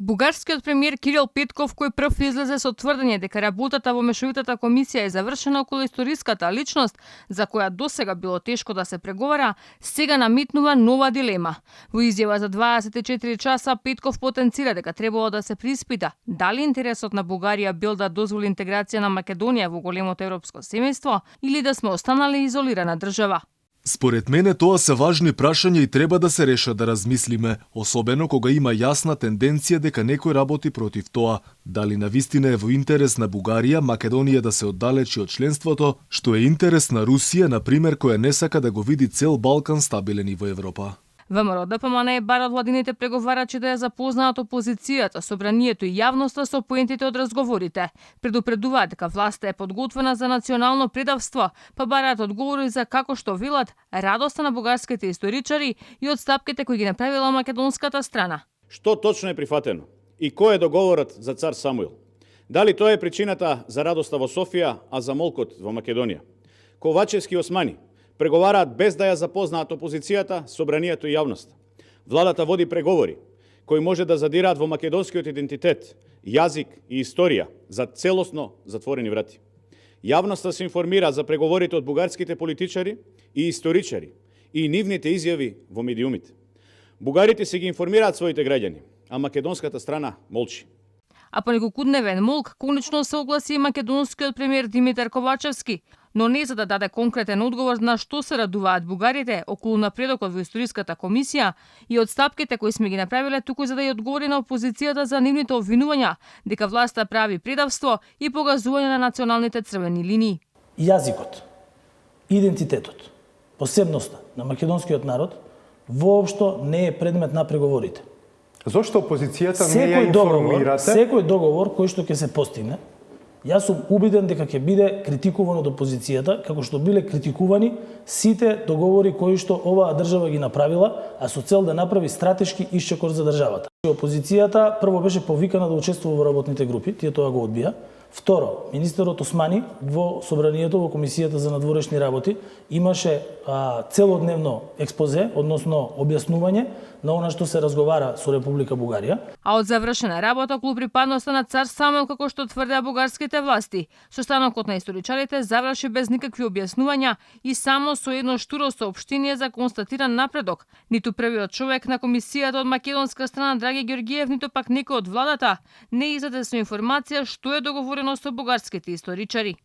Бугарскиот премиер Кирил Петков, кој прв излезе со тврдење дека работата во мешовитата комисија е завршена околу историската личност, за која досега било тешко да се преговара, сега наметнува нова дилема. Во изјава за 24 часа Петков потенцира дека требало да се приспита дали интересот на Бугарија бил да дозволи интеграција на Македонија во големото европско семејство или да сме останали изолирана држава. Според мене тоа се важни прашања и треба да се решат да размислиме, особено кога има јасна тенденција дека некој работи против тоа. Дали навистина е во интерес на Бугарија, Македонија да се оддалечи од членството, што е интерес на Русија, например, која не сака да го види цел Балкан стабилен и во Европа. ВМРО ДПМН бара од владините преговарачи да ја запознаат опозицијата, собранието и јавноста со поентите од разговорите. Предупредуваат дека власта е подготвена за национално предавство, па бараат одговори за како што велат радоста на бугарските историчари и одстапките кои ги направила македонската страна. Што точно е прифатено и кој е договорот за цар Самуил? Дали тоа е причината за радоста во Софија, а за молкот во Македонија? Ковачевски и Османи преговараат без да ја запознаат опозицијата, собранието и јавноста. Владата води преговори кои може да задираат во македонскиот идентитет, јазик и историја за целосно затворени врати. Јавноста се информира за преговорите од бугарските политичари и историчари и нивните изјави во медиумите. Бугарите се ги информираат своите граѓани, а македонската страна молчи. А по неколкудневен молк конечно се огласи и македонскиот премиер Димитар Ковачевски, но не за да даде конкретен одговор на што се радуваат бугарите околу напредокот во историската комисија и одстапките кои сме ги направиле, туку за да ја одговори на опозицијата за нивните обвинувања дека власта прави предавство и погазување на националните црвени линии. Јазикот, идентитетот, посебноста на македонскиот народ воопшто не е предмет на преговорите. Зошто опозицијата не ја информирате? Секој договор кој што ќе се постигне, јас сум убеден дека ќе биде критикуван од опозицијата, како што биле критикувани сите договори кои што оваа држава ги направила, а со цел да направи стратешки исчекор за државата. Опозицијата прво беше повикана да учествува во работните групи, тие тоа го одбија. Второ, министерот Османи во собранието во комисијата за надворешни работи имаше целодневно експозе, односно објаснување на она што се разговара со Република Бугарија. А од завршена работа околу припадноста на цар Самуил, како што тврдеа бугарските власти, состанокот на историчарите заврши без никакви објаснувања и само со едно штуро соопштение за констатиран напредок. Ниту првиот човек на комисијата од македонска страна Драги Георгиев, ниту пак некој од владата не издаде со информација што е договорено со бугарските историчари.